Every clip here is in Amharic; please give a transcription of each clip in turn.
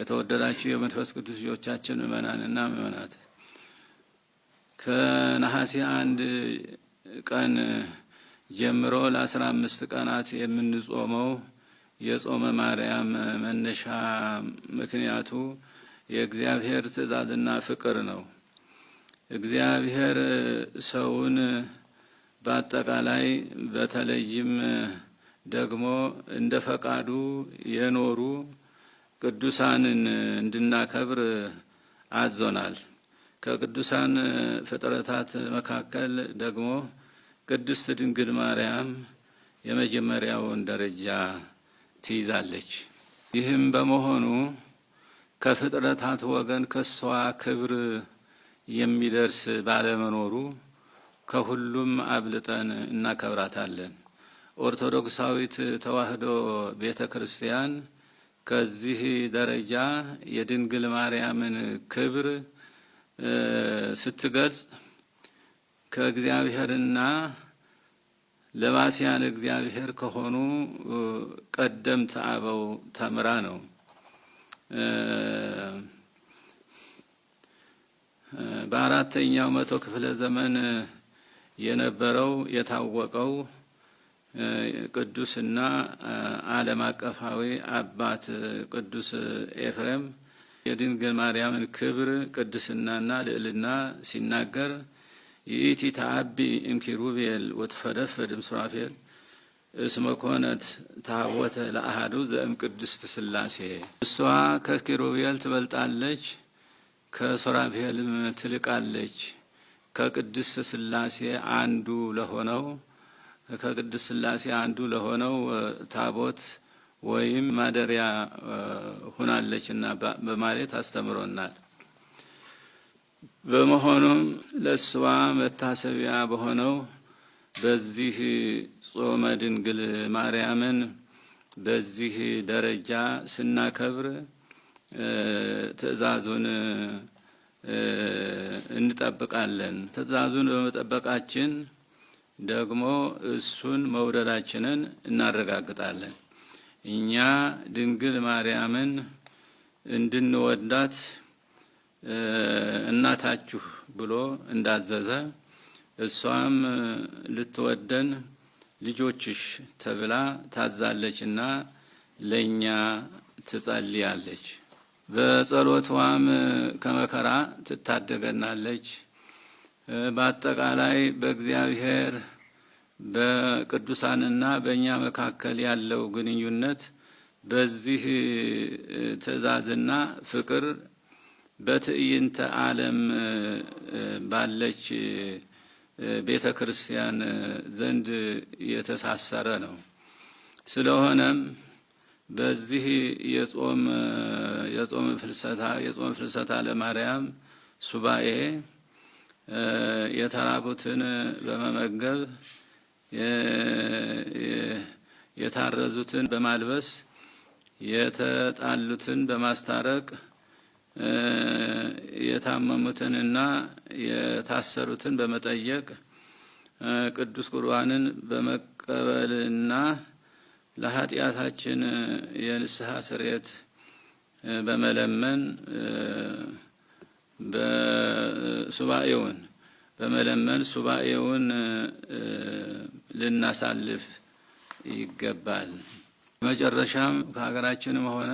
የተወደዳችሁ የመንፈስ ቅዱስ ልጆቻችን ምእመናንና ምእመናት ከነሐሴ 1 ቀን ጀምሮ ለ15 ቀናት የምንጾመው የጾመ ማርያም መነሻ ምክንያቱ የእግዚአብሔር ትእዛዝና ፍቅር ነው። እግዚአብሔር ሰውን በአጠቃላይ በተለይም ደግሞ እንደ ፈቃዱ የኖሩ ቅዱሳንን እንድናከብር አዞናል። ከቅዱሳን ፍጥረታት መካከል ደግሞ ቅድስት ድንግል ማርያም የመጀመሪያውን ደረጃ ትይዛለች። ይህም በመሆኑ ከፍጥረታት ወገን ከሷ ክብር የሚደርስ ባለመኖሩ ከሁሉም አብልጠን እናከብራታለን። ኦርቶዶክሳዊት ተዋሕዶ ቤተክርስቲያን ከዚህ ደረጃ የድንግል ማርያምን ክብር ስትገልጽ ከእግዚአብሔርና ለባሲያን እግዚአብሔር ከሆኑ ቀደምት አበው ተምራ ነው። በአራተኛው መቶ ክፍለ ዘመን የነበረው የታወቀው ቅዱስና ዓለም አቀፋዊ አባት ቅዱስ ኤፍሬም የድንግል ማርያምን ክብር ቅድስናና ልዕልና ሲናገር ይእቲ ተአቢ እምኪሩቤል ወትፈደፍድ እምሱራፌል እስመ ኮነት ታቦተ ለአሐዱ ዘእም ቅድስት ሥላሴ። እሷ ከኪሩቤል ትበልጣለች፣ ከሱራፌልም ትልቃለች። ከቅድስት ሥላሴ አንዱ ለሆነው ታቦት ወይም ማደሪያ ሆናለችና በማለት አስተምሮናል። በመሆኑም ለሷ መታሰቢያ በሆነው በዚህ ጾመ ድንግል ማርያምን በዚህ ደረጃ ስናከብር ትእዛዙን እንጠብቃለን። ትእዛዙን በመጠበቃችን ደግሞ እሱን መውደዳችንን እናረጋግጣለን። እኛ ድንግል ማርያምን እንድንወዳት እናታችሁ ብሎ እንዳዘዘ እሷም ልትወደን ልጆችሽ ተብላ ታዛለችና ለኛ ትጸልያለች። በጸሎቷም ከመከራ ትታደገናለች። በአጠቃላይ በእግዚአብሔር በቅዱሳንና በእኛ መካከል ያለው ግንኙነት በዚህ ትእዛዝና ፍቅር በትዕይንተ ዓለም ባለች ቤተ ክርስቲያን ዘንድ የተሳሰረ ነው። ስለሆነም በዚህ የጾም ፍልሰታ ለማርያም ሱባኤ የተራቡትን በመመገብ የታረዙትን በማልበስ የተጣሉትን በማስታረቅ የታመሙትንና የታሰሩትን በመጠየቅ ቅዱስ ቁርባንን በመቀበልና ለኃጢአታችን የንስሐ ስርየት በመለመን ሱባኤውን ልናሳልፍ ይገባል። መጨረሻም በሀገራችንም ሆነ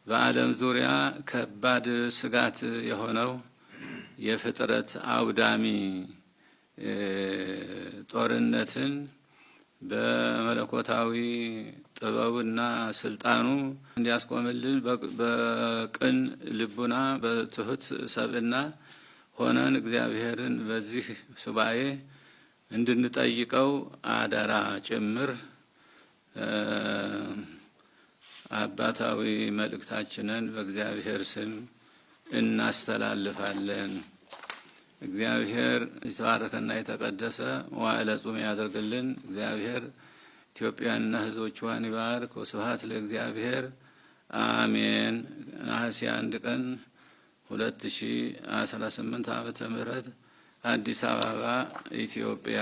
በዓለም ዙሪያ ከባድ ስጋት የሆነው የፍጥረት አውዳሚ ጦርነትን በመለኮታዊ ጥበቡና ስልጣኑ እንዲያስቆምልን በቅን ልቡና በትሁት ሰብእና ሆነን እግዚአብሔርን በዚህ ሱባኤ እንድንጠይቀው አደራ ጭምር አባታዊ መልእክታችንን በእግዚአብሔር ስም እናስተላልፋለን። እግዚአብሔር የተባረከና የተቀደሰ መዋዕለ ጾም ያደርግልን። እግዚአብሔር ኢትዮጵያንና ሕዝቦቿን ይባርክ። ወስብሐት ለእግዚአብሔር አሜን። ነሐሴ 1 ቀን 2018 ዓመተ ምህረት አዲስ አበባ ኢትዮጵያ